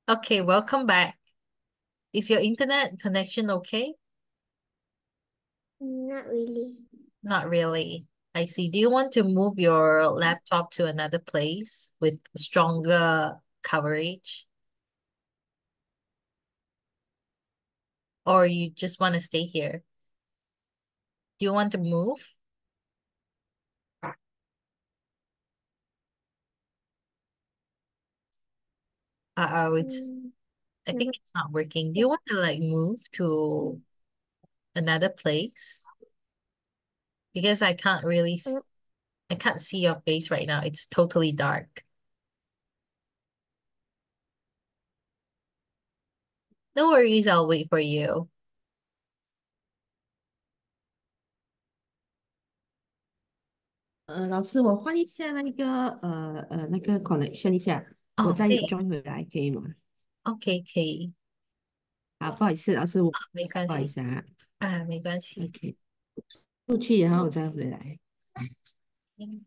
Okay, welcome back. Is your internet connection okay? Not really. Not really. I see. Do you want to move your laptop to another place with stronger coverage? Or you just want to stay here? Do you want to move? Uh-oh, Mm, I think mhm. it's not working. Do you want to like move to another place? Because Uh, I can't see your face right now. It's totally dark. No worries, I'll wait for you. 老师，我换一下那个 connection 一下，我哦，再 可以 join 回来，可以吗？，OK，可以，啊，不好意思，老师，我没关系不好意思啊啊，没关系。，OK，出去然后我再回来。嗯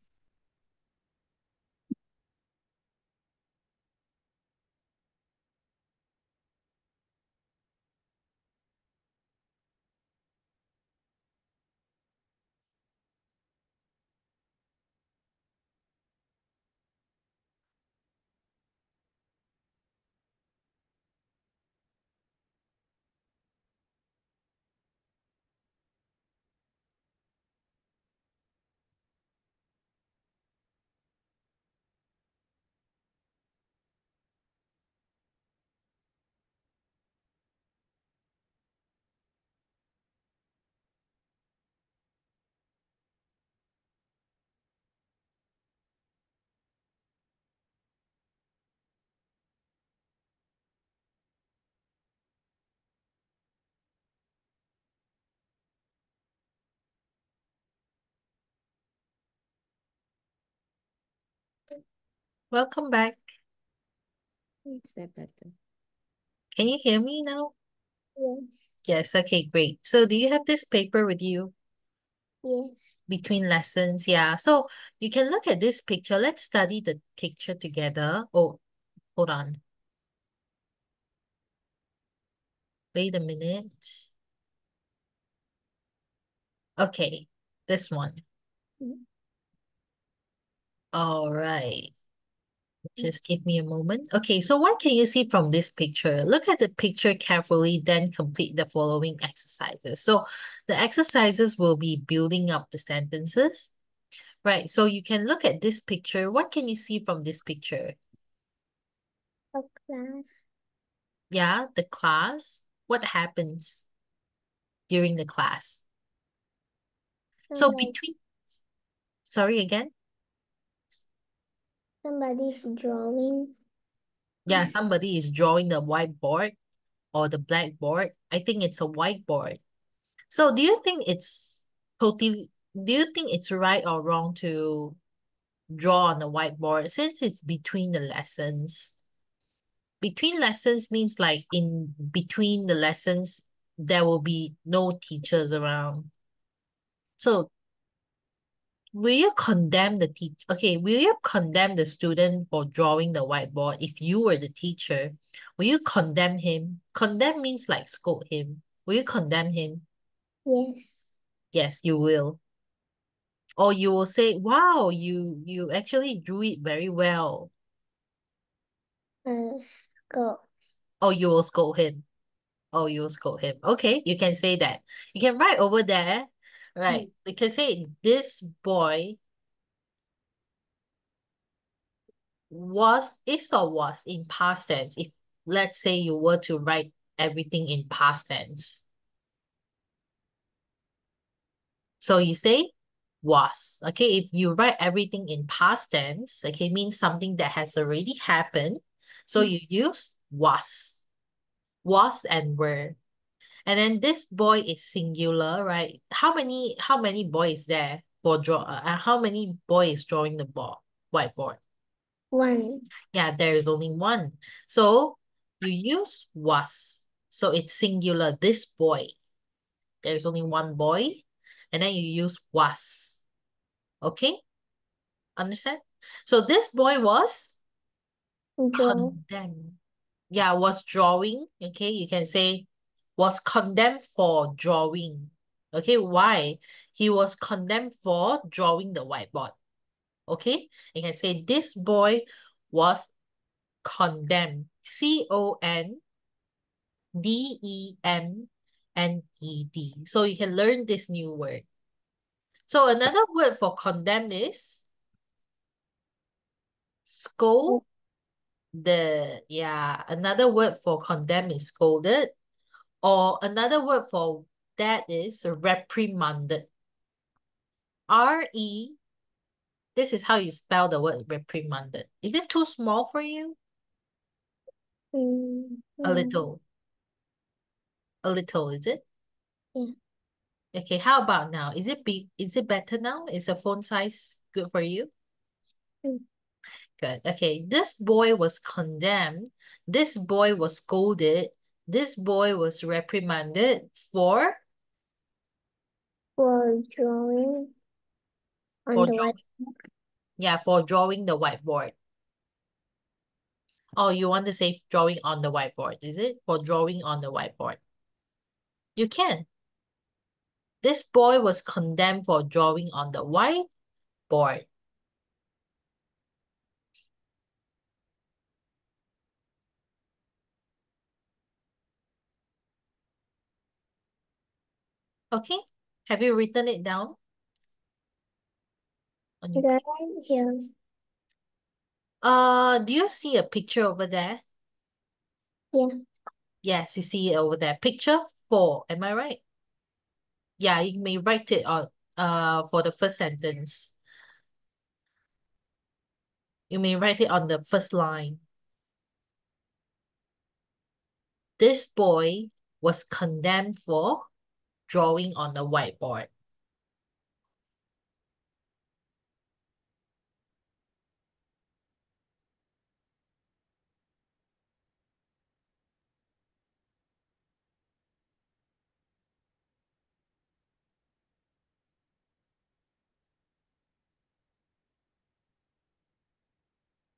Welcome back. Is that better? Can you hear me now? yes, Yes, okay, great. So do you have this paper with you yes. between lessons? Yeah. So you can look at this picture. Let's study the picture together. Oh, hold on. Wait a minute. Okay, this one. Mm, All right. Just give me a moment. Okay, so what can you see from this picture? Look at the picture carefully, then complete the following exercises. So the exercises will be building up the sentences. Right, so you can look at this picture. What can you see from this picture? A class. Yeah, the class. What happens during the class? So Somebody, sorry again? somebody's drawing. Yeah, somebody is drawing the whiteboard or the blackboard. I think it's a whiteboard. So do you think it's right or wrong to draw on the whiteboard since it's between the lessons? Between lessons means like in between the lessons, there will be no teachers around. So will you condemn the teacher? Okay, will you condemn the student for drawing the whiteboard if you were the teacher? Will you condemn him? Condemn means like scold him. Will you condemn him? Yes. Yes, you will. Or you will say, wow, you actually drew it very well. Go. Or you will scold him. Oh, you will scold him. Okay, you can say that. You can write over there. Right. Mm, You can say this boy is or was in past tense. If let's say you were to write everything in past tense. So you say was. Okay, if you write everything in past tense, okay, means something that has already happened. So you use was and were. And then this boy is singular, right? How many boys there for how many boys drawing the whiteboard? one. Yeah, there is only one. So you use was. So it's singular, this boy. There's only one boy. And then you use was. Okay? Understand? So this boy was Draw. condemned. Yeah, was drawing. Okay, you can say was condemned for drawing. Okay, why? He was condemned for drawing the whiteboard. Okay, you can say this boy was condemned. Condemned. So you can learn this new word. So another word for condemned is scold. Another word for condemn is scolded, or another word for that is reprimanded. R-E, this is how you spell the word reprimanded. Is it too small for you? A little. A little, is it? Yeah. Okay, how about now? Is it big? Is it better now? Is the phone size good for you? Mm. Good. Okay, this boy was condemned. This boy was scolded. This boy was reprimanded for For drawing on for the drawing. whiteboard. Yeah, for drawing the whiteboard. Oh, you want to say drawing on the whiteboard, is it? For drawing on the whiteboard. You can. This boy was condemned for drawing on the whiteboard. Okay, have you written it down? On your... Right here. Do you see a picture over there? Yeah. Yes, you see it over there. Picture 4, am I right? Yeah, you may write it on for the first sentence. You may write it on the first line. This boy was condemned for drawing on the whiteboard.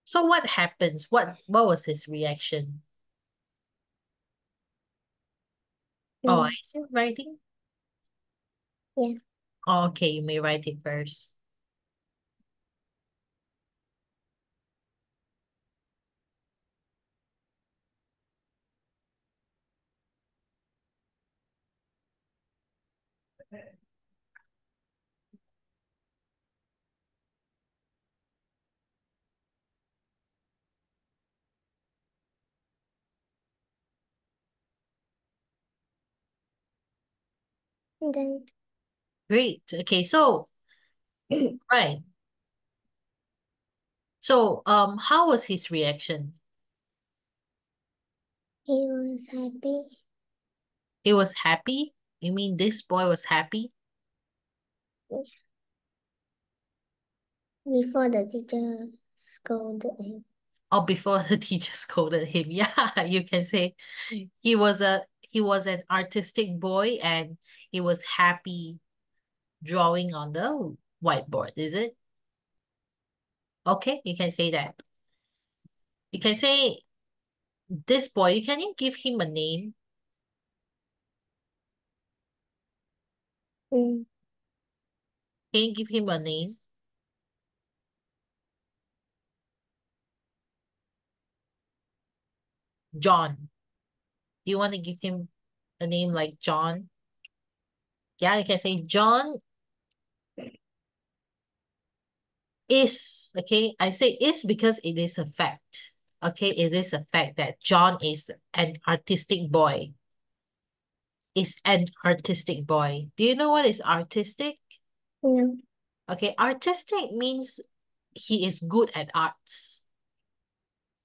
So what happens? What was his reaction? Oh, are Mm. you still writing? Yeah. Oh, okay, you may write it first. And then Great. Okay, so right. So how was his reaction? he was happy. He was happy? You mean this boy was happy? Before the teacher scolded him. Or before the teacher scolded him? Yeah, you can say he was an artistic boy and he was happy drawing on the whiteboard, is it? Okay, you can say that. You can say this boy, can you give him a name? Mm. Can you give him a name? John. Do you want to give him a name like John? Yeah, you can say John is, okay? I say is because it is a fact. Okay, it is a fact that John is an artistic boy. Is an artistic boy. Do you know what is artistic? No. Okay, artistic means he is good at arts.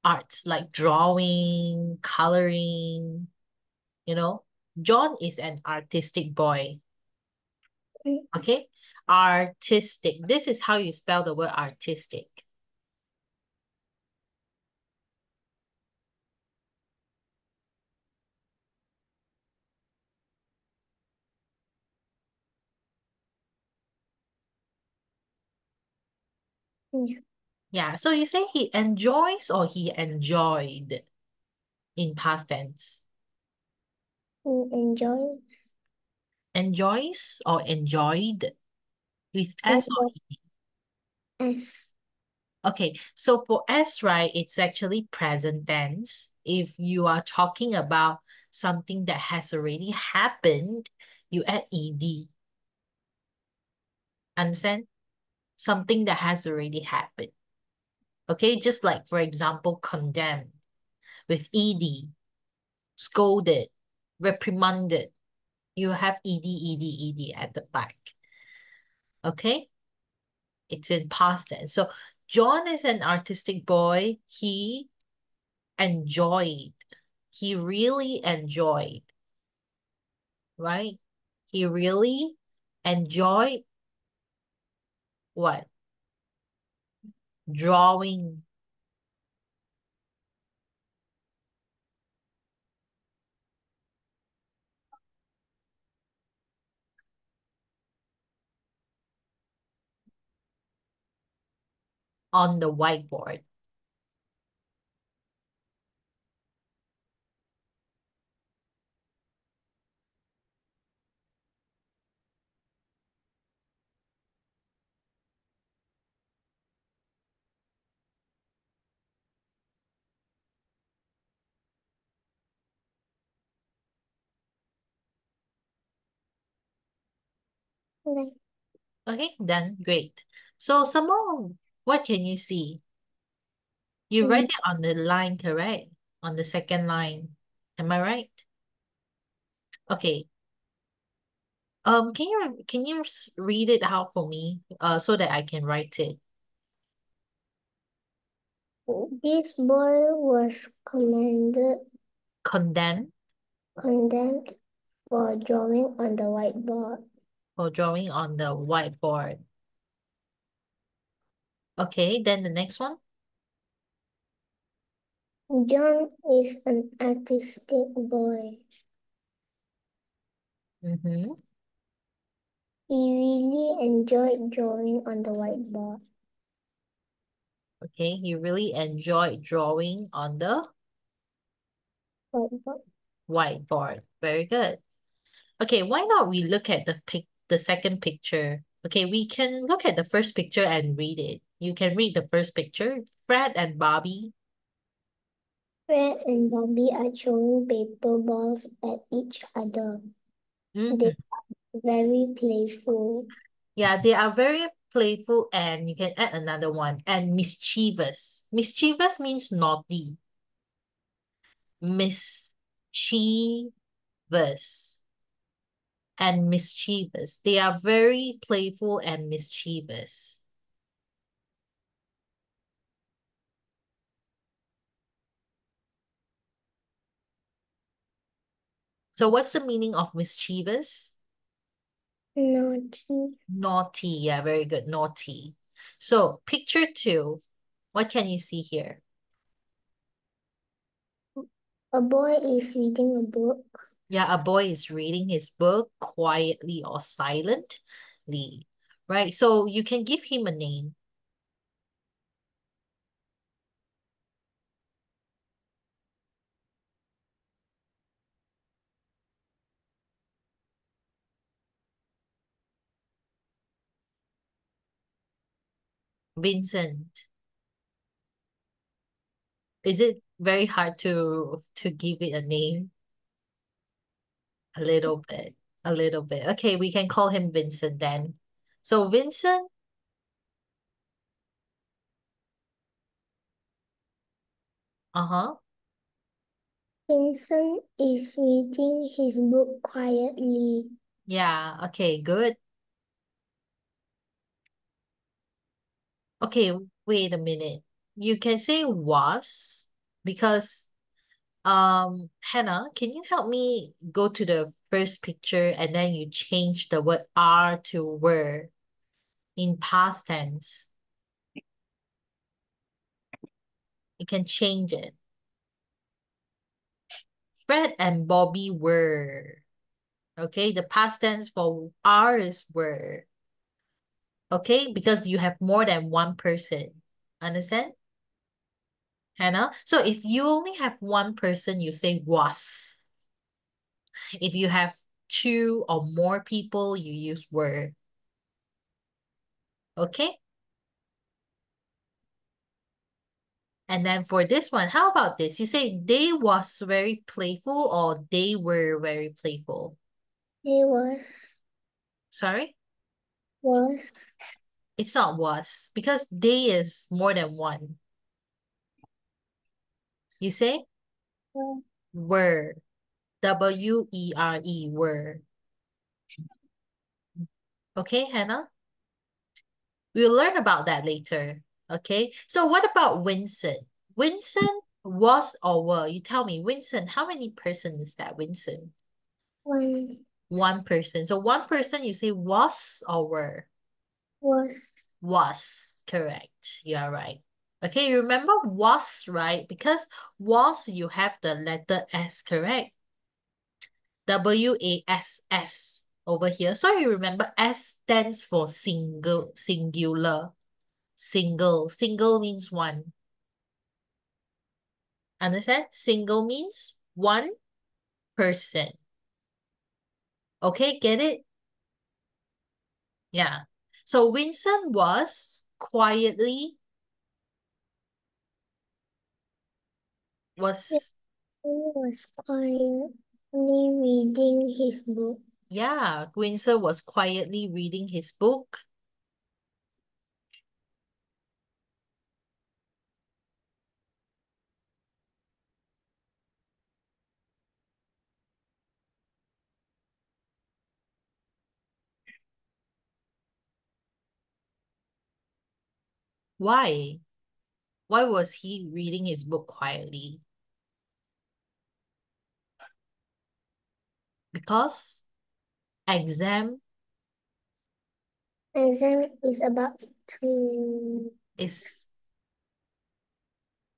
Arts like drawing, coloring, you know. John is an artistic boy. Mm. Okay, artistic. This is how you spell the word artistic. Yeah. Yeah, so you say he enjoys or he enjoyed. in past tense? Enjoys. Enjoys or enjoyed? With S or E? S. Okay, so for S, right, it's actually present tense. If you are talking about something that has already happened, you add ed. Understand? Something that has already happened. Okay, just like, for example, condemned with ed, scolded, reprimanded. You have ed at the back. Okay? It's in past tense. So John is an artistic boy. He enjoyed. He really enjoyed, right? He really enjoyed what? Drawing. On the whiteboard. Like, Okay, done. Great. So some more, what can you see? You write it on the line, correct? On the second line. Am I right? Okay. Can you read it out for me, so that I can write it? this boy was Condemned condemned for drawing on the whiteboard. for drawing on the whiteboard. Okay, then the next one. John is an artistic boy. Mm-hmm. He really enjoyed drawing on the whiteboard. Okay, you really enjoyed drawing on the Whiteboard. whiteboard. Very good. Okay, why not we look at the second picture? Okay, we can look at the first picture and read it. You can read the first picture. Fred and Bobby. Fred and Bobby are throwing paper balls at each other. Mhm. They are very playful. Yeah, they are very playful, and you can add another one. And mischievous. Mischievous means naughty. Mischievous and mischievous. They are very playful and mischievous. So what's the meaning of mischievous? Naughty. Naughty. Yeah, very good. Naughty. So picture 2, what can you see here? A boy is reading a book. Yeah, a boy is reading his book quietly or silently, right? So you can give him a name. Vincent. Is it very hard to give it a name? A little bit. A little bit. Okay, we can call him Vincent then. So Vincent, uh-huh. Vincent is reading his book quietly. Yeah, okay, good. Okay, wait a minute. You can say was, because Hannah, can you help me go to the first picture and then you change the word are to were in past tense? You can change it. Fred and Bobby were. Okay, the past tense for are is were. Okay, because you have more than one person. Understand? Hannah. So if you only have one person, you say was. If you have two or more people, you use were. Okay? And then for this one, how about this? You say they was very playful or they were very playful. They was. Sorry? Was. It's not was because they is more than one. You say were. W-E-R-E, were. Okay, Hannah? We'll learn about that later. Okay, so what about Winston? Winston was or were? You tell me, Winston, how many person is that, Winston? One. One person. So one person, you say was or were? Was. Was, correct. You are right. Okay, you remember was, right? Because was, you have the letter S, correct? W-A-S-S over here. So you remember S stands for singular. Single means one. Understand? Single means one person. Okay, get it? Yeah. So Winston was was He was quietly reading his book. yeah, Winston was quietly reading his book. Why? Why was he reading his book quietly? Because exam Exam is about to. is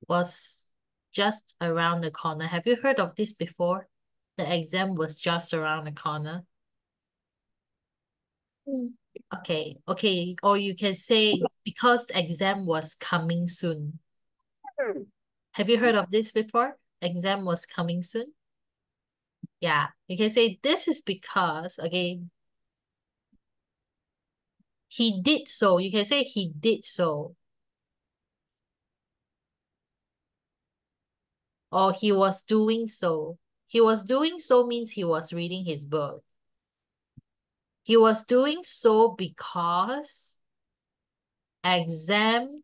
was just around the corner. Have you heard of this before? The exam was just around the corner. Okay. Or you can say because the exam was coming soon. Have you heard of this before? Exam was coming soon. Yeah, you can say this is because, okay, he did so. You can say he did so. Or he was doing so. He was doing so means he was reading his book. He was doing so because exam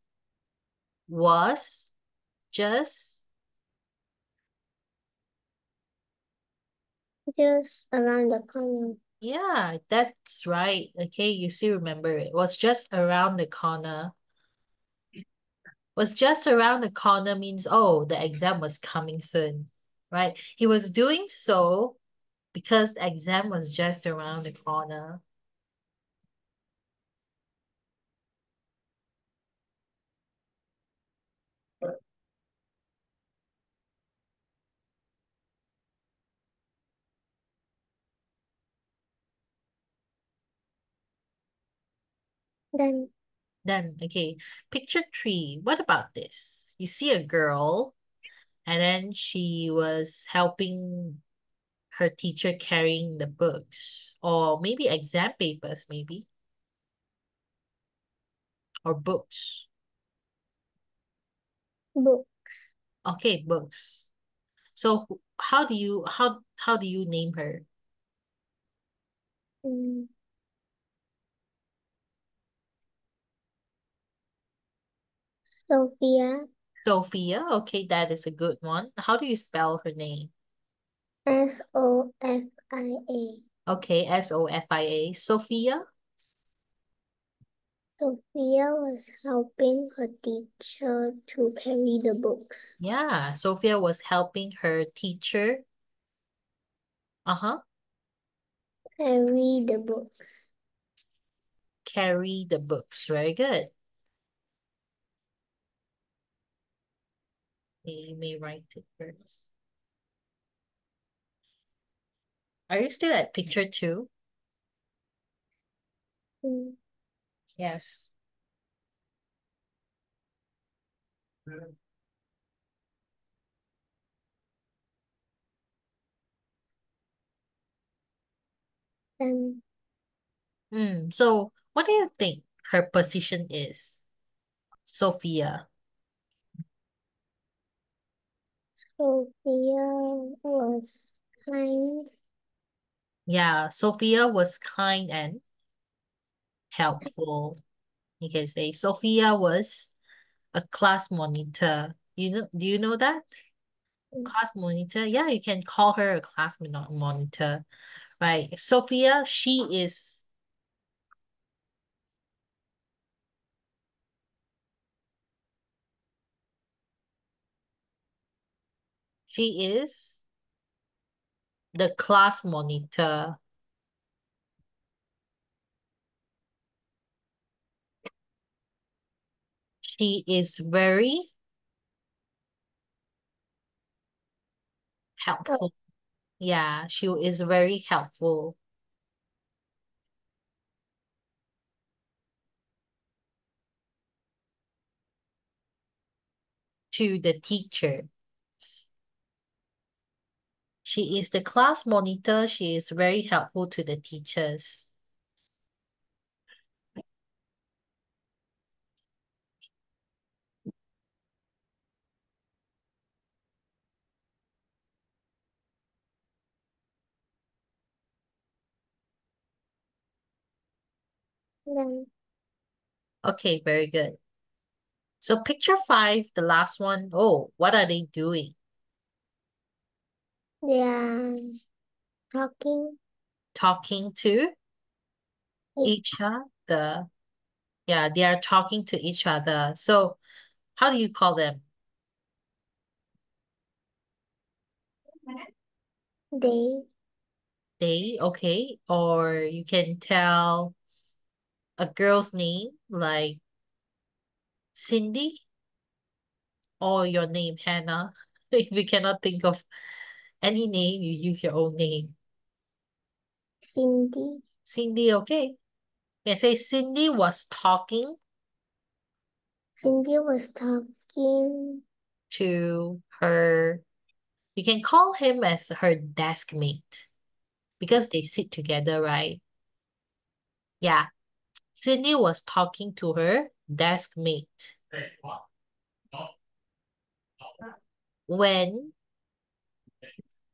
was just Around the corner. yeah, that's right. Okay, you still remember it. Was just around the corner. Was just around the corner means oh, the exam was coming soon, right? He was doing so because the exam was just around the corner. Then Then, okay, picture 3. What about this? You see a girl, and then she was helping her teacher carrying the books, or maybe exam papers, maybe, or books. book. Okay, books. So how do you name her? Mm, Sophia. Sophia. Okay, that is a good one. How do you spell her name? Sofia. Okay, Sofia. Sophia. Sophia was helping her teacher to carry the books. Yeah, Sophia was helping her teacher. Uh-huh. Carry the books. Carry the books. Very good. You may write it first. Are you still at picture 2? Mm, Yes. Then So what do you think her position is, Sophia? Sophia was kind. Yeah, Sophia was kind and helpful. You can say Sophia was a class monitor. Do you know that? Class monitor? Yeah, you can call her a class monitor, right? Sophia, she is the class monitor. She is very helpful. Yeah, she is very helpful to the teacher. She is the class monitor. She is very helpful to the teachers. Then Okay, very good. So picture 5, the last one. Oh, what are they doing? they are talking. Talking to Each each other. Yeah, they are talking to each other. So how do you call them? they They, okay. Or you can tell a girl's name like Cindy or your name, Hannah. If you cannot think of any name, you use your own name. Cindy. Cindy, okay. You say Cindy was talking Cindy was talking to her. You can call him as her desk mate because they sit together, right? Yeah. Cindy was talking to her desk mate when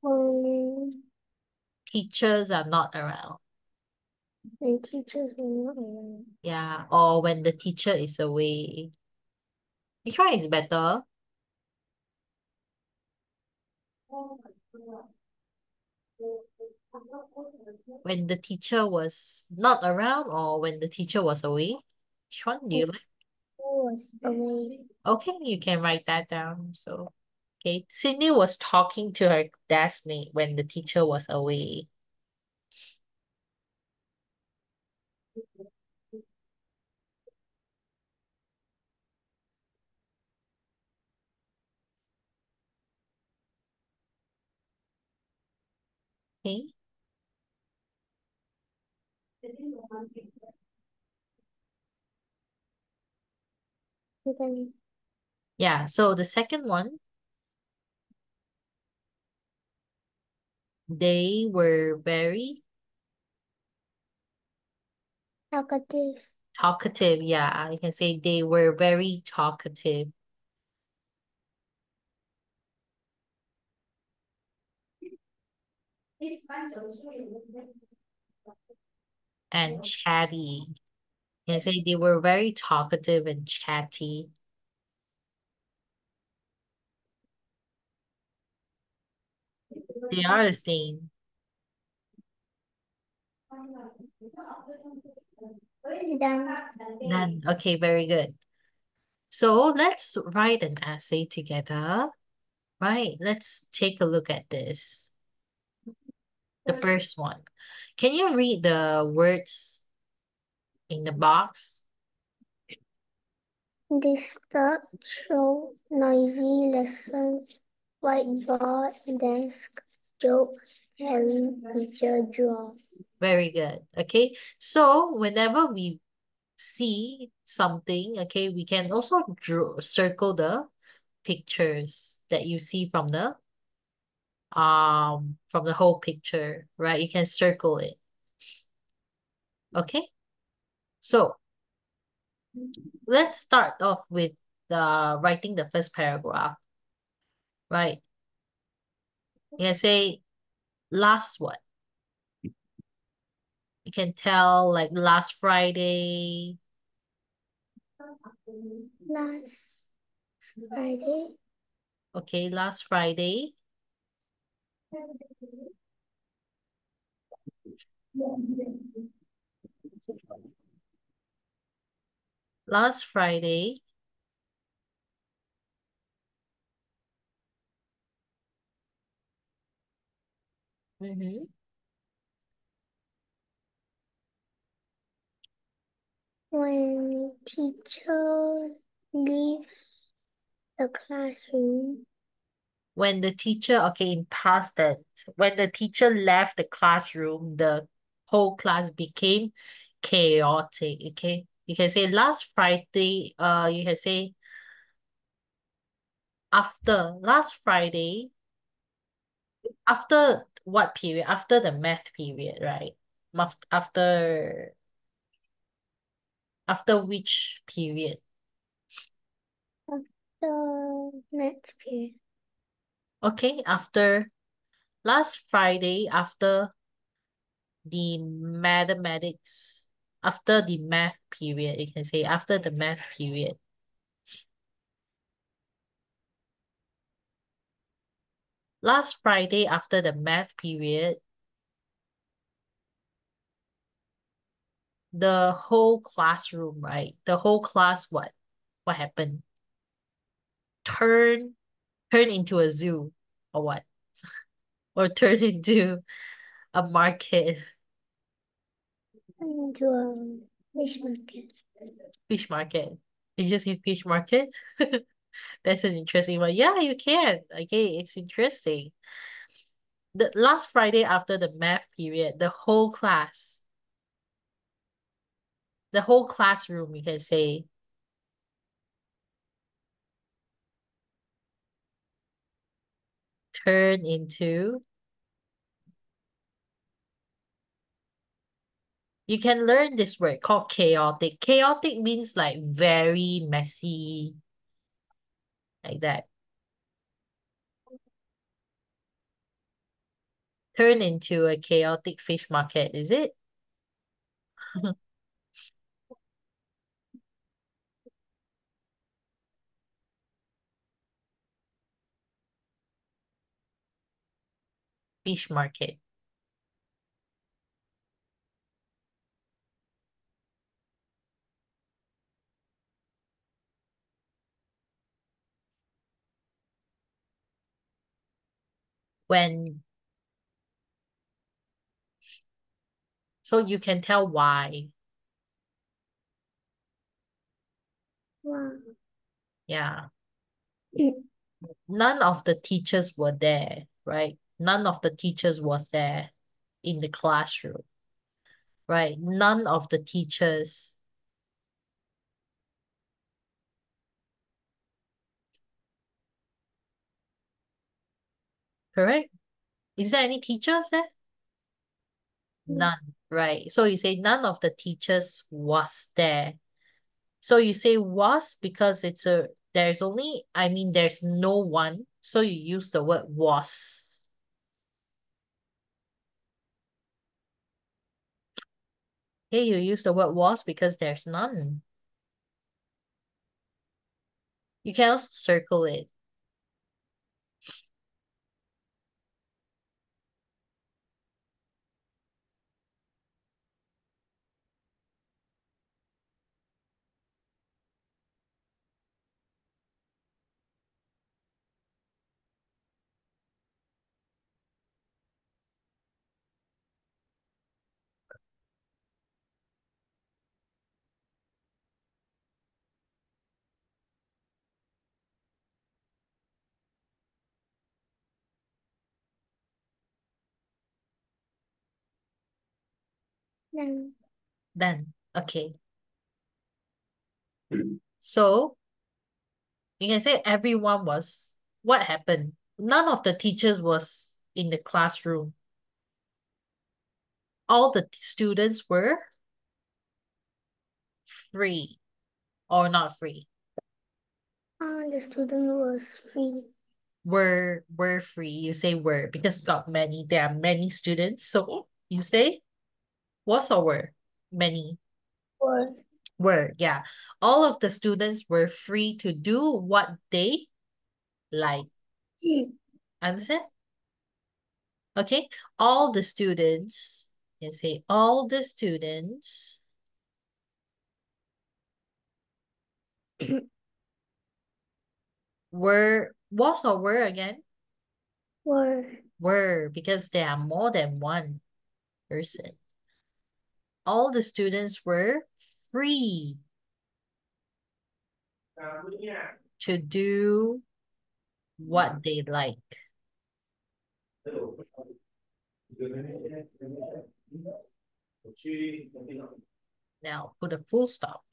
when teachers are not around. when teachers were not around. Yeah, or when the teacher is away. Which one is better? When the teacher was not around or when the teacher was away? Which one do you like? Who was away? Okay, you can write that down. So, okay, Cindy was talking to her desk mate when the teacher was away. Okay. Then Yeah, so the second one, they were very talkative. talkative. Yeah, you can say they were very talkative and chatty. You can say they were very talkative and chatty. They are the same. Done. None. Okay, very good. So let's write an essay together. Right, let's take a look at this. The first one. Can you read the words in the box? Disturb, show, noisy, lesson, whiteboard, desk, joke, Harry, teacher, draw. Very good. Okay, so whenever we see something, okay, we can also circle the pictures that you see from the whole picture, right? You can circle it. Okay, so let's start off with writing the first paragraph, right? You can say last what? You can tell like last Friday. Last Friday. Okay, last Friday. Last Friday. Mm-hmm. When teacher leaves the classroom. When the teacher, okay, in past tense, when the teacher left the classroom, the whole class became chaotic. Okay, you can say last Friday. You can say after last Friday. After what period? After the math period, right? After which period? After next period. Okay, after last Friday, after the mathematics, after the math period, you can say after the math period. Last Friday, after the math period, the whole classroom, right? The whole class, what? What happened? Turn into a zoo or what? Or turn into a market, Into a fish market. fish market. You just say fish market? That's an interesting one. Yeah, you can. Okay, it's interesting. The last Friday after the math period, the whole classroom, you can say, turn into. You can learn this word called chaotic. Chaotic means like very messy, like that. Turn into a chaotic fish market, is it? Fish market. When, so you can tell why. Wow. Yeah. None of the teachers were there, right? None of the teachers was there in the classroom, right? None of the teachers, correct? Is there any teachers there? None, right? So you say none of the teachers was there. So you say was because there's no one. So you use the word was. Okay, you use the word was because there's none. You can also circle it. Then Then, okay. So you can say what happened? None of the teachers was in the classroom. All the students were free or not free? The student was free. Were free. You say were because got many. There are many students. So you say was or were? Many. Were. Yeah. All of the students were free to do what they like. Understand? Okay. All the students, you say all the students was or were again? Were. Because there are more than one person. All the students were free to do what they like. Now put a full stop.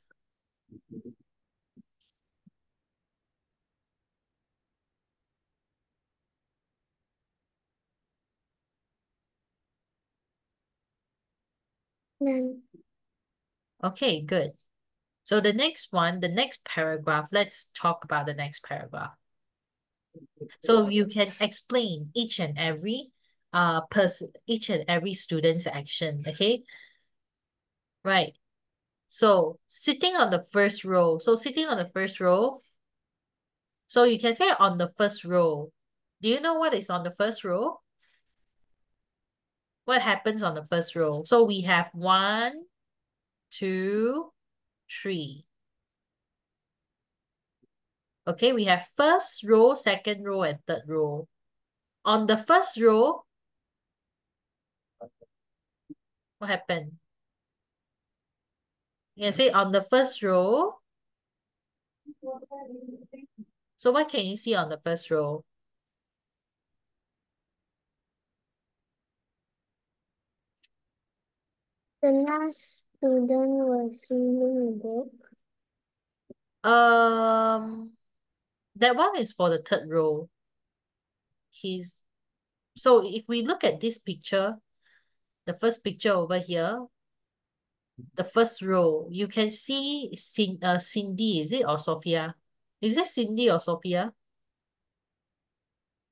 None. Okay, good. So the next one, the next paragraph, let's talk about the next paragraph. So you can explain each and every student's action, okay? Right. So sitting on the first row. So sitting on the first row. So you can say on the first row. Do you know what is on the first row? What happens on the first row? So we have 1, 2, 3. Okay, we have first row, second row, and third row. On the first row, what happened? You can say on the first row. So what can you see on the first row? The last student was reading a book. That one is for the third row. So if we look at this picture, the first picture over here, the first row, you can see Cindy, is it, or Sophia? Is it Cindy or Sophia?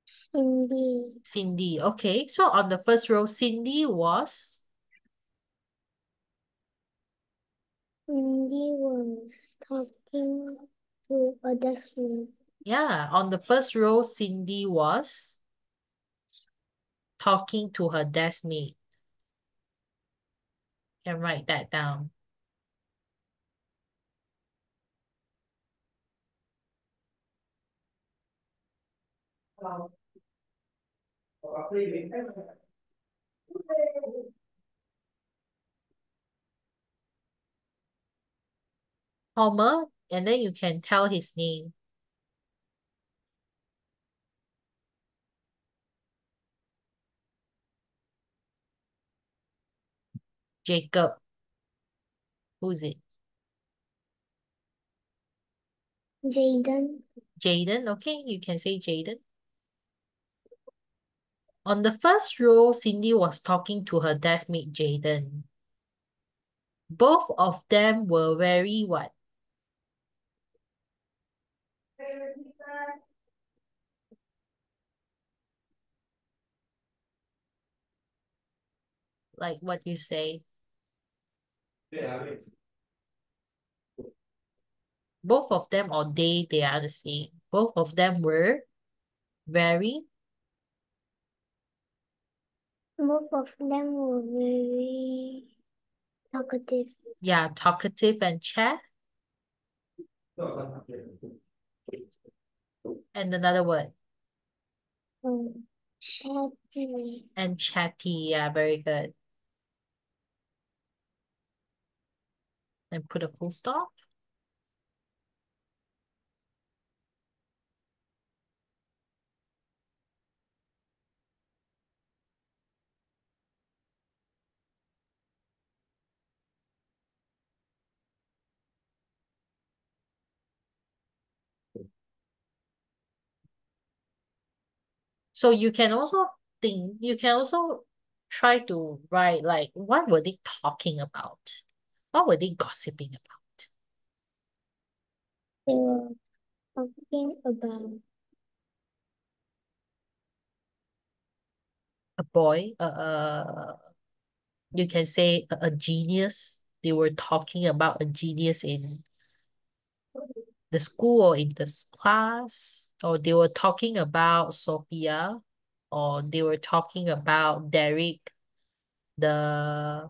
Cindy. Cindy, okay. So on the first row, Cindy was talking to a deskmate. Yeah, on the first row, Cindy was talking to her deskmate. Can write that down. Homer, and then you can tell his name. Jacob. Who's it? Jaden. Jaden, okay, you can say Jaden. On the first row, Cindy was talking to her deskmate Jaden. Both of them were very what? Like what you say. Both of them or they are the same. Both of them were very Both of them were very talkative. Yeah, talkative and chat. And another word. Chatty. And chatty, yeah, very good. And put a full stop. So you can also try to write like, what were they talking about? What were they gossiping about? They were talking about A boy, you can say a genius. They were talking about a genius in the school or in this class, or they were talking about Sophia, or they were talking about Derek, the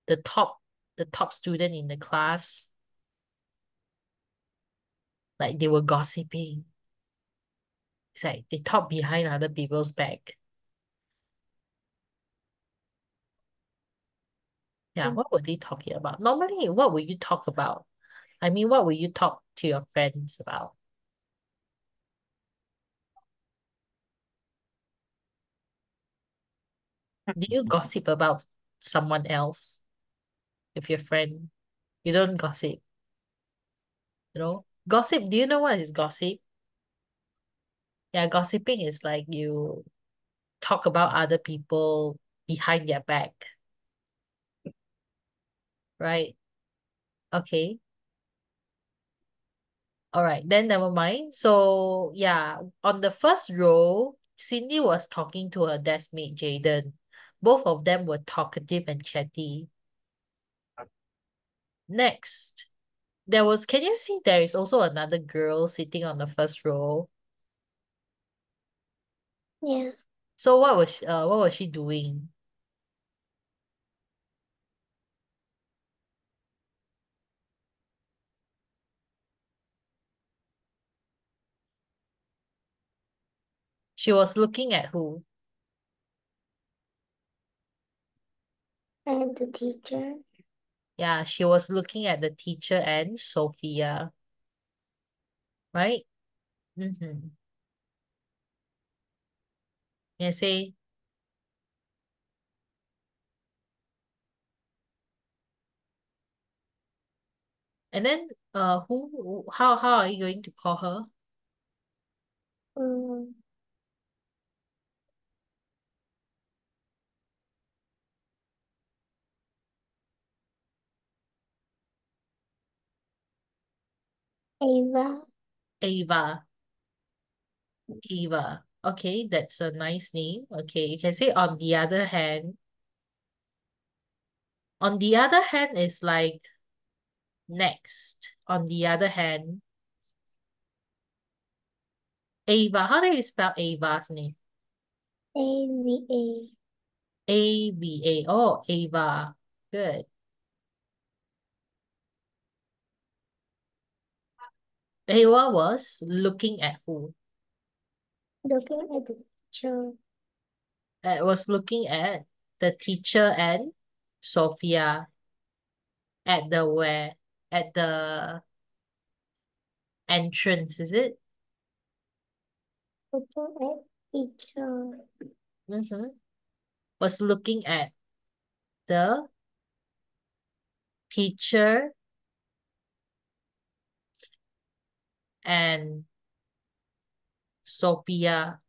the top the top student in the class. Like they were gossiping. It's like they talk behind other people's back. Yeah, what were they talking about? Normally, what would you talk about? I mean, what would you talk to your friends about? Do you gossip about someone else with your friend? You don't gossip, you know? Gossip, do you know what is gossip? Yeah, gossiping is like you talk about other people behind their back, right? Okay. All right, then never mind. So yeah, on the first row, Cindy was talking to her deskmate Jaden. Both of them were talkative and chatty. Next, can you see there is also another girl sitting on the first row? yeah. So what was she doing? She was looking at who? And the teacher. Yeah, she was looking at the teacher and Sophia, right? Mm-hmm. Yeah, say, and then how are you going to call her? Um, Ava. Ava. Ava. Okay, that's a nice name. Okay, you can say on the other hand. On the other hand is like next. On the other hand, Ava. How do you spell Ava's name? AVA. AVA. Oh, Ava. Good. Ava was looking at who? Looking at the teacher. Was looking at the teacher and Sophia at the where? At the entrance, is it? Looking at teacher. Mm-hmm. Was looking at the teacher and Sophia,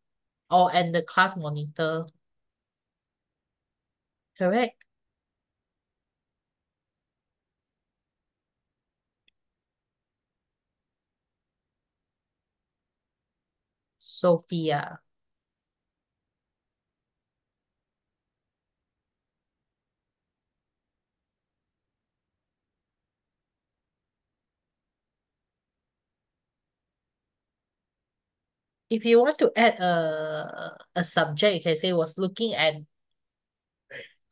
or and the class monitor. Correct? Sophia. If you want to add a subject, you can say was looking at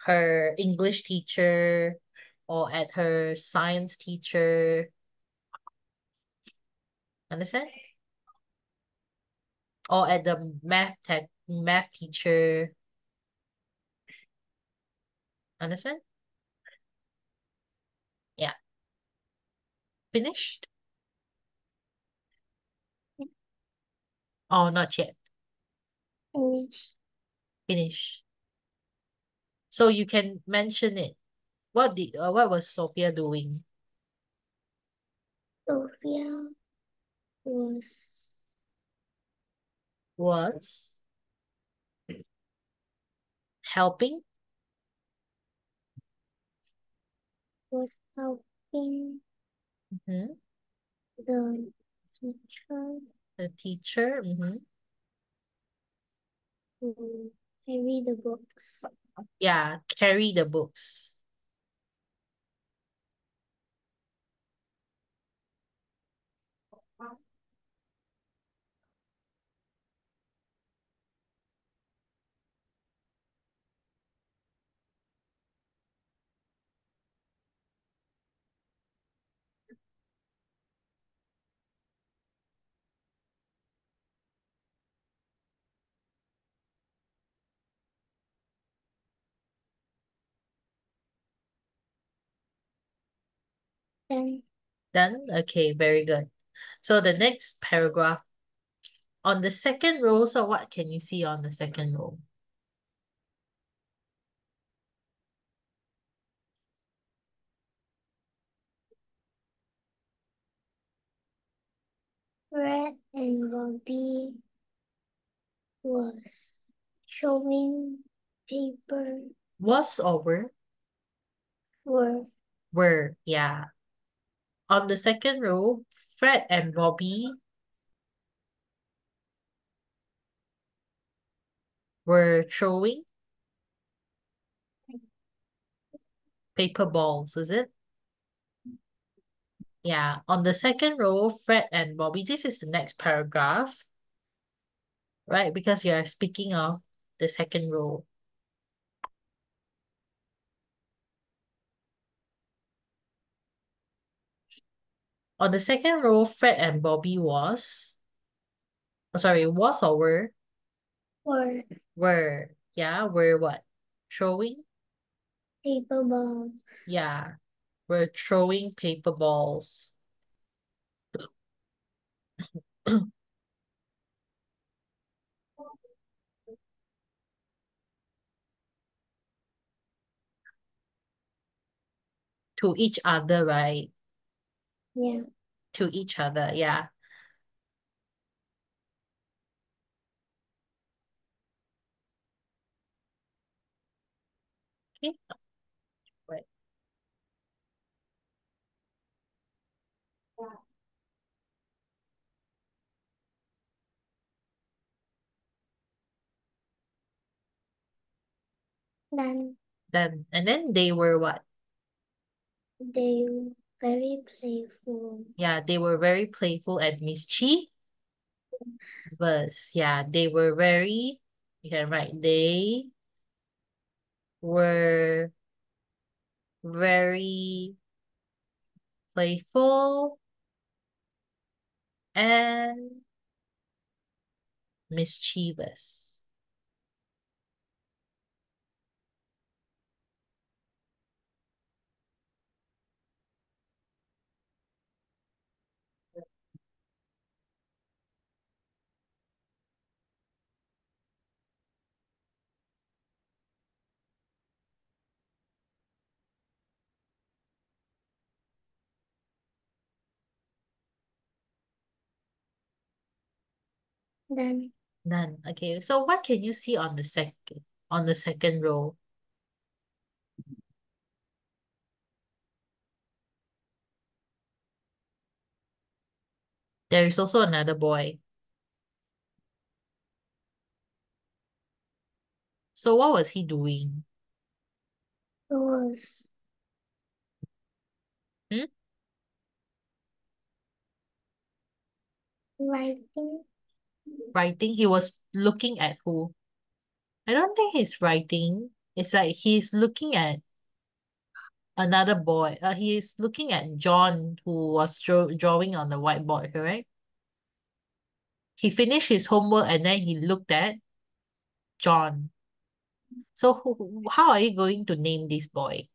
her English teacher or at her science teacher. Understand? Or at the math teacher. Understand? Yeah. Finished? Oh, not yet. Finish. Finish. So you can mention it. What was Sophia doing? Sophia was Was helping was helping Mhm. The teacher The teacher. who carry the books. Yeah, carry the books. Then Done? Okay, very good. So the next paragraph on the second row, so what can you see on the second row? Fred and Bobby was showing paper Was or were? were Were, yeah. On the second row, Fred and Bobby were throwing paper balls, is it? Yeah. On the second row, Fred and Bobby, this is the next paragraph, right? Because you're speaking of the second row. On the second row, Fred and Bobby was, oh, sorry, was or were? were Were, yeah, were what? Throwing? paper balls. Yeah, we're throwing paper balls. To each other, right? Yeah. To each other, yeah. Okay. Right. And then they were what? They were very playful. Yeah, they were very playful and mischievous. Yeah, they were very, you can write, they were very playful and mischievous. Then None. Okay, so what can you see on the second row? There is also another boy. So what was he doing? it was Hmm? writing. Writing? He was looking at who? I don't think he's writing. It's like he's looking at another boy. He is looking at John, who was drawing on the whiteboard, correct? He finished his homework and then he looked at John. So how are you going to name this boy?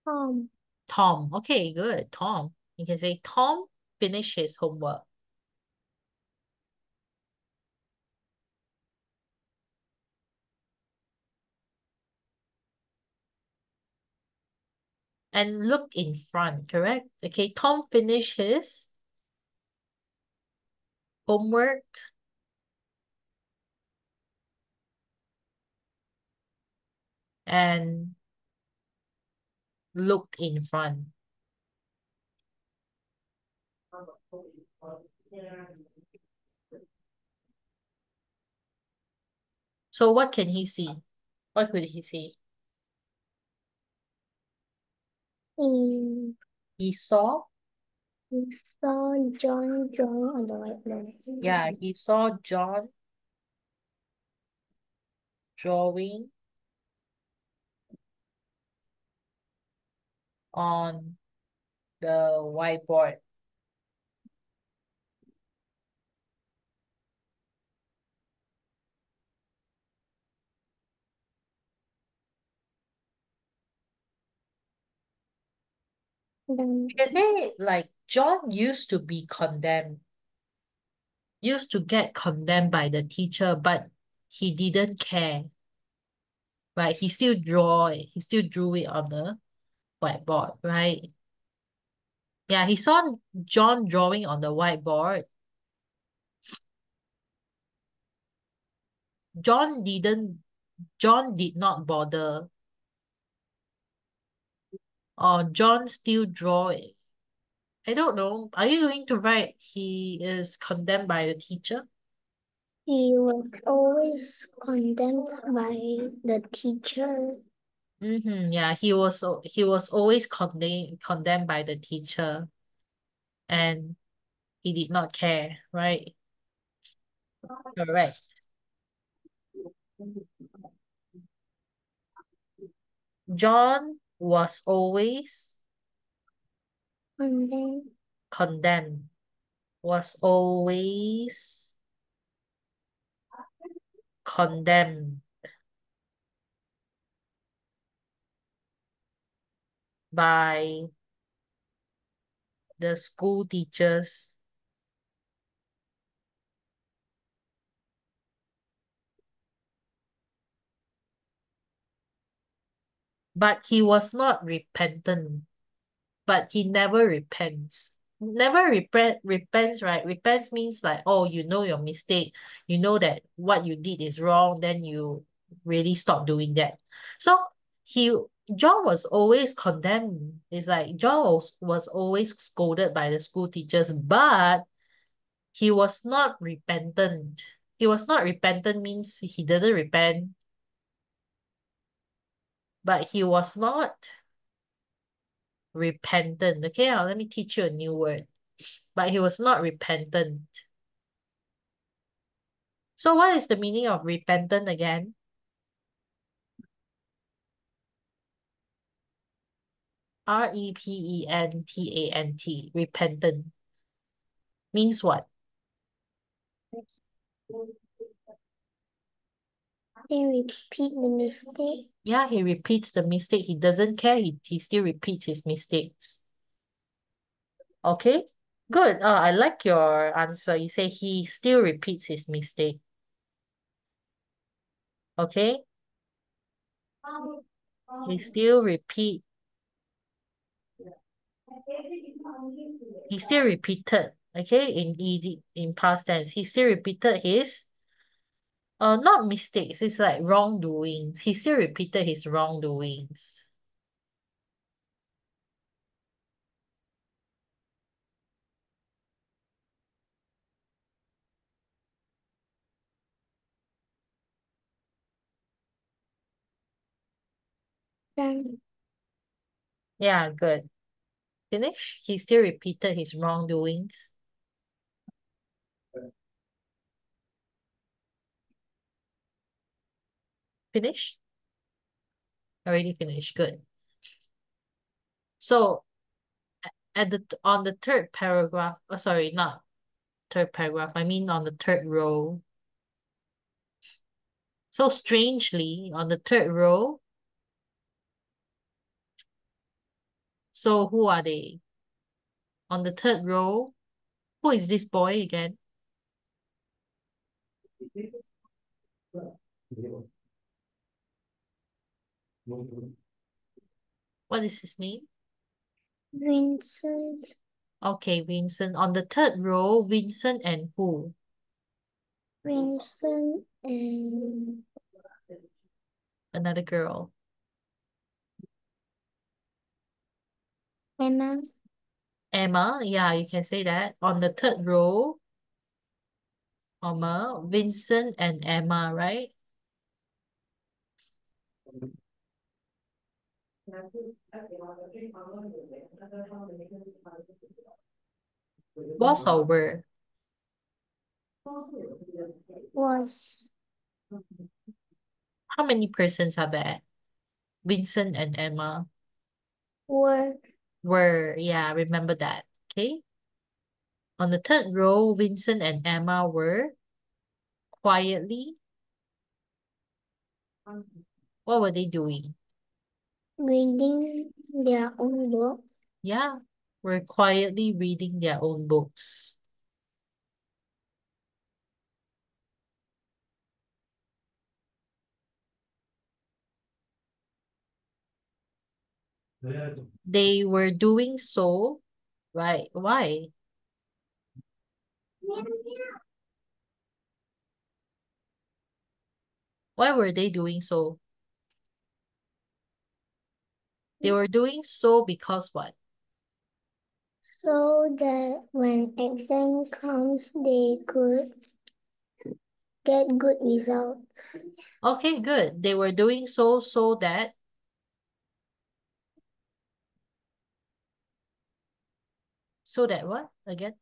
Um, Tom. Okay, good. Tom. You can say Tom finished his homework and look in front, correct? Okay, Tom finished his homework and looked in front. So what can he see? What could he see? He, He saw, he saw John drawing on the whiteboard. yeah, he saw John drawing on the whiteboard. Then You can say like John used to be condemned, used to get condemned by the teacher, but he didn't care, right? He still drew it on the whiteboard, right? Yeah, he saw John drawing on the whiteboard. John did not bother, or John still draw it. I don't know. Are you going to write he is condemned by the teacher? he was always condemned by the teacher. Yeah, he was always condemned by the teacher, and he did not care, right? Correct. John was always And then condemned, was always condemned by the school teachers. But he was not repentant. But he never repents. Never repents, right? Repents means like, oh, you know your mistake. You know that what you did is wrong, then you really stop doing that. So he John was always condemned. It's like John was always scolded by the school teachers, but he was not repentant. He was not repentant means he doesn't repent, but he was not repentant. Okay, now let me teach you a new word. But he was not repentant. So what is the meaning of repentant again? repentant. Repentant. Means what? they repeat the mistake. Yeah, he repeats the mistake. He doesn't care. He still repeats his mistakes. Okay? Good. I like your answer. You say he still repeats his mistake. Okay? He still repeat. He still repeated. Okay? In past tense. He still repeated his not mistakes. It's like wrongdoings. He still repeated his wrongdoings. Then Yeah, good. Finish? He still repeated his wrongdoings. Finish? Already finished. Good. So on the third paragraph, sorry, not third paragraph, I mean on the third row. So strangely, on the third row, so who are they? On the third row, who is this boy again? What is his name? Vincent, Okay, Vincent. On the third row, Vincent and who? Vincent and Another girl. Emma. Emma, yeah, you can say that. On the third row, Vincent and Emma, right? Was or were? Was. How many persons are there? Vincent and Emma Were. were, yeah, remember that. Okay. On the third row, Vincent and Emma were quietly. What were they doing? Reading their own book. Yeah, were quietly reading their own books. They were doing so, right? Why? Why were they doing so? They were doing so because what? So that when exam comes, they could get good results. Okay, good. They were doing so that what again?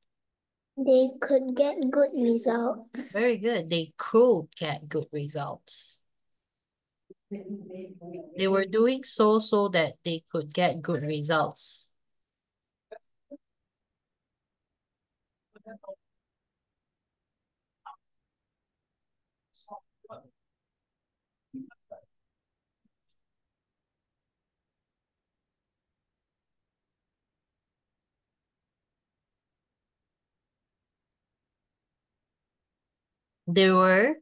They could get good results. Very good. They could get good results. They were doing so that they could get good results. They were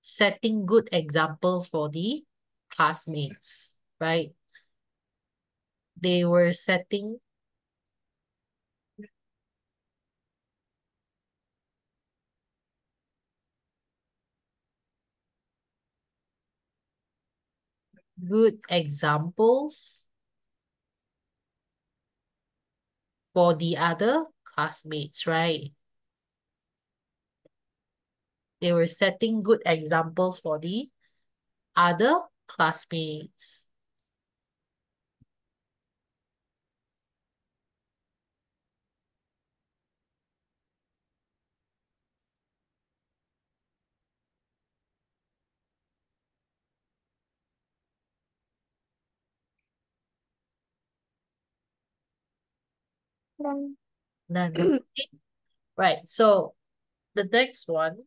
setting good examples for the classmates, right? They were setting good examples for the other classmates, right? They were setting good examples for the other classmates. Then None. Right. So the next one.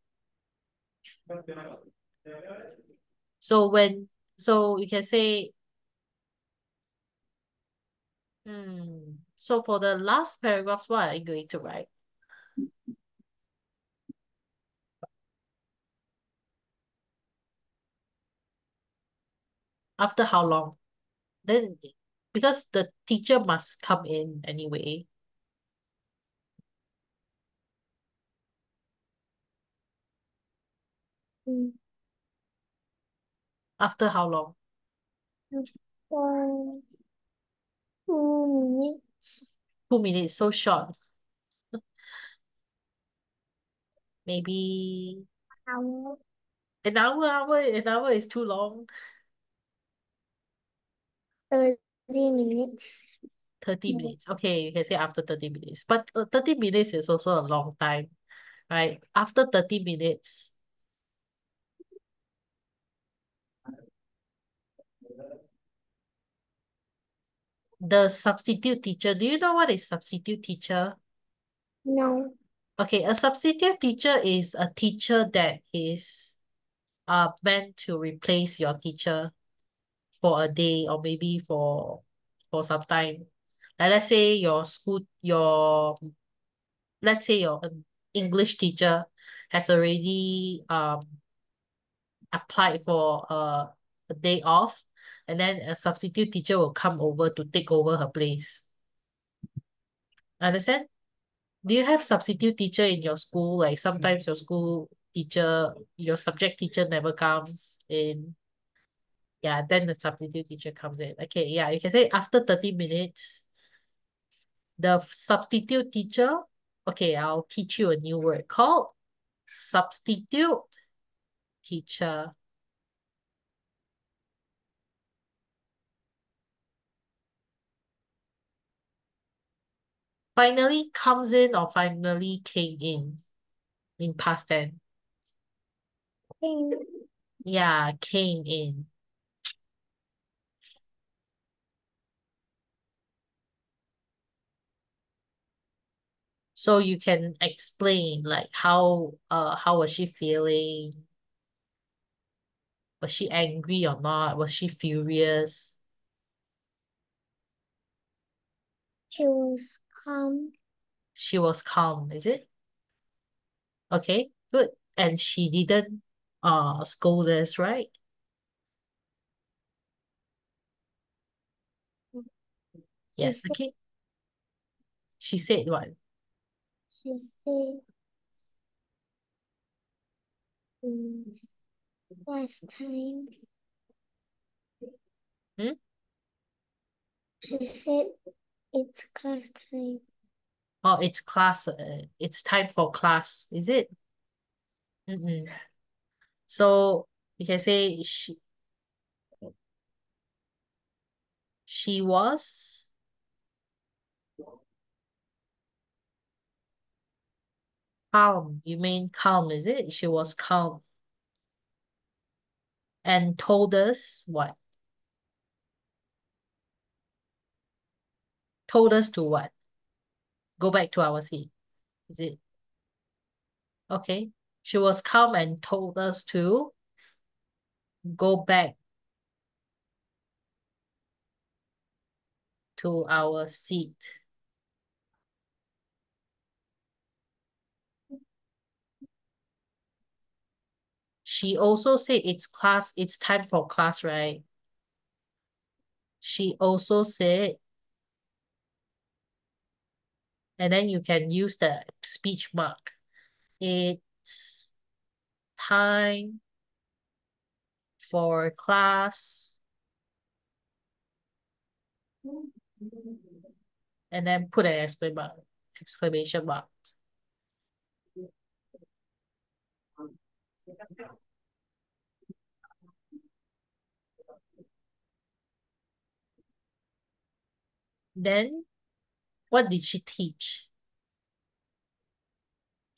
So you can say, so for the last paragraphs, what are you going to write? After how long? Then, because the teacher must come in anyway. After how long? for 2 minutes. 2 minutes, so short. Maybe Hour. an hour is too long. 30 minutes. 30 minutes. Okay, you can say after 30 minutes. But 30 minutes is also a long time, right? After 30 minutes, the substitute teacher, do you know what is substitute teacher? No. Okay, a substitute teacher is a teacher that is meant to replace your teacher for a day or maybe for some time. Like let's say your English teacher has already applied for a day off, and then a substitute teacher will come over to take over her place. Understand? Do you have substitute teacher in your school? Like sometimes your school teacher, your subject teacher never comes in. Yeah, then the substitute teacher comes in. Okay, yeah, you can say after 30 minutes, the substitute teacher, okay, I'll teach you a new word called Substitute teacher. Finally comes in or finally came in past tense. Came. Yeah, came in. So you can explain like how was she feeling? Was she angry or not? Was she furious? She was calm. She was calm, is it? Okay, good. And she didn't scold us, right? She Yes, said, okay. She said what? she said, mm, last time. Hmm? She said it's class time. Oh, it's class. It's time for class, is it? So you can say she was calm. You mean calm, is it? She was calm and told us what? Told us to what? Go back to our seat. Is it? Okay. She was calm and told us to go back to our seat. She also said it's time for class, right? She also said, and then you can use the speech mark. It's time for class, and then put an exclamation mark. Then, what did she teach?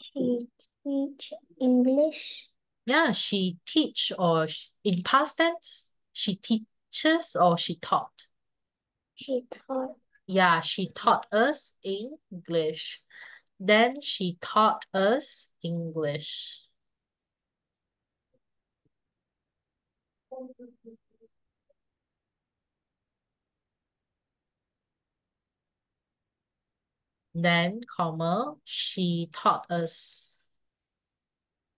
She teach English. Yeah, she teach or in past tense, she teaches or she taught. She taught. Yeah, she taught us English. Then she taught us English. Then, comma, she taught us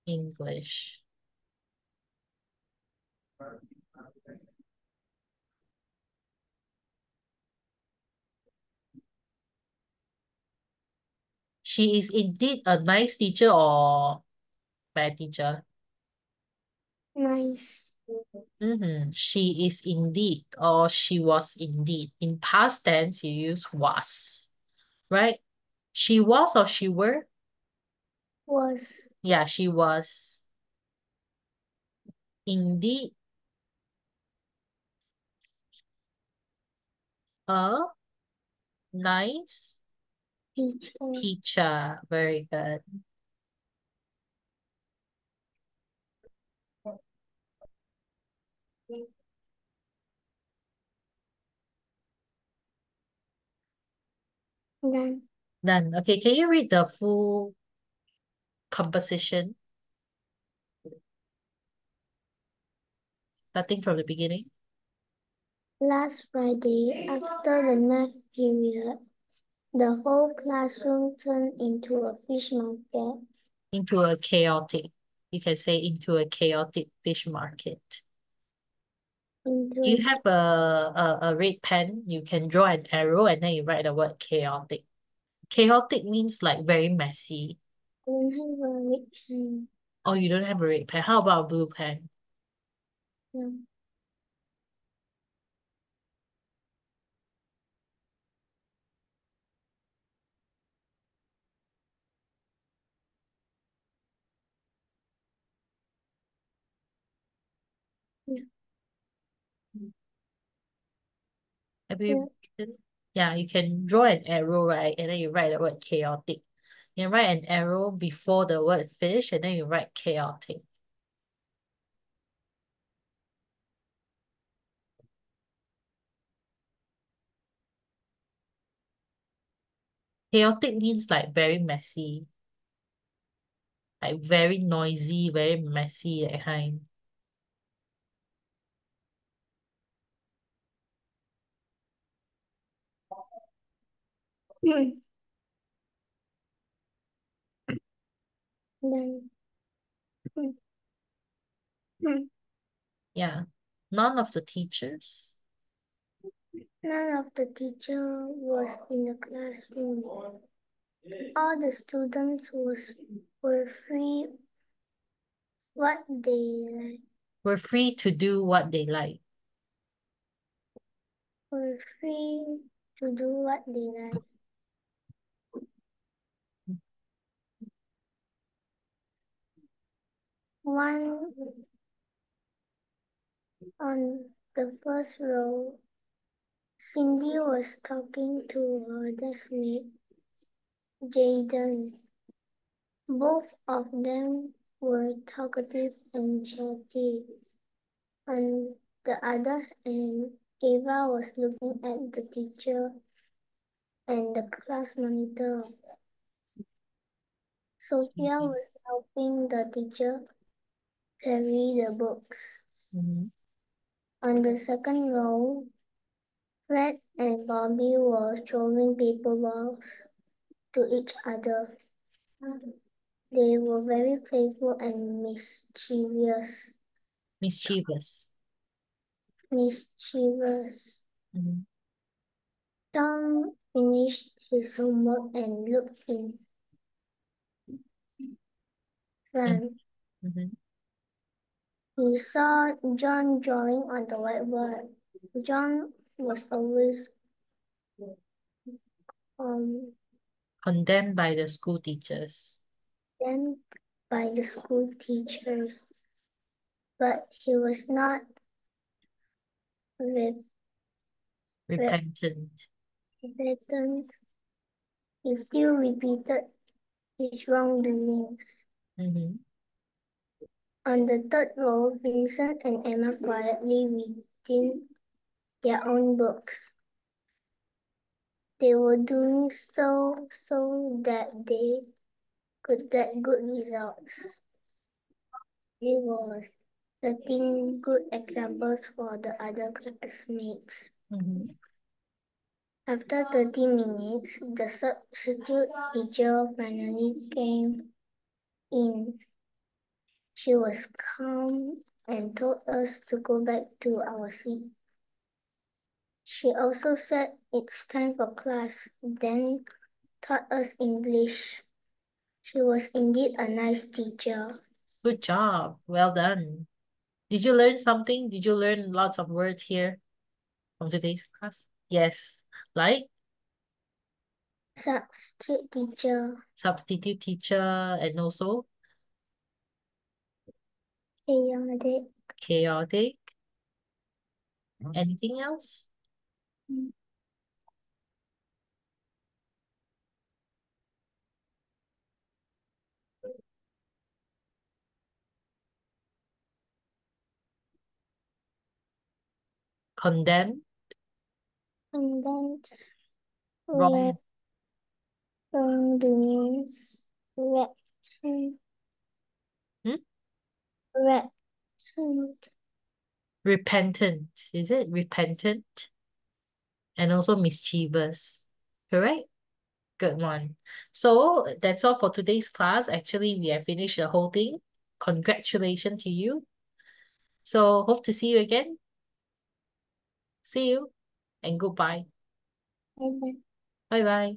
English. She is indeed a nice teacher or bad teacher. Nice. She is indeed or she was indeed. In past tense, you use was, right? She was or she were? Was. Yeah, she was indeed a nice Teacher. teacher. Very good. Done. Done. Okay, can you read the full composition starting from the beginning? Last Friday, after the math period, the whole classroom turned into a fish market. Into a chaotic. You can say into a chaotic fish market. Into You have a red pen, you can draw an arrow and then you write the word chaotic. Chaotic means like very messy. I don't have a red pen. Oh, you don't have a red pen. How about a blue pen? No. Have you written? Yeah, you can draw an arrow, right? And then you write the word chaotic. You can write an arrow before the word fish, and then you write chaotic. Chaotic means like very messy, like very noisy, very messy, that kind. Then mm, mm, Yeah. None of the teachers none of the teacher was in the classroom. All the students were free what they were free to do what they like. were free to do what they like. One on the first row, Cindy was talking to her deskmate, Jaden. Both of them were talkative and chatty. On the other hand, Ava was looking at the teacher and the class monitor. Sophia was helping the teacher carry the books. Mhm. On the second row, Fred and Bobby were throwing paper balls to each other. They were very playful and mischievous. Mischievous. Mischievous. Mhm. Tom finished his homework and looked in And front. mhm. He saw John drawing on the whiteboard. John was always Condemned by the school teachers. condemned by the school teachers, but he was not Repentant. repentant. He still repeated his wrongdoings. Mhm. On the third row, Vincent and Emma quietly reading their own books. They were doing so that they could get good results. They were setting good examples for the other classmates. Mhm. After 30 minutes, the substitute teacher finally came in. She was calm and told us to go back to our seat. She also said it's time for class, then taught us English. She was indeed a nice teacher. Good job. Well done. Did you learn something? Did you learn lots of words here from today's class? Yes. Like Substitute teacher, substitute teacher and also chaotic, chaotic. Anything else? Condemn. and then Wrong. wrongdoings, repentant, Hmm? repentant, Repentant. Is it repentant? And also mischievous. Correct? Good one. So that's all for today's class. Actually, we have finished the whole thing. Congratulations to you. So hope to see you again. See you and goodbye. and Bye bye.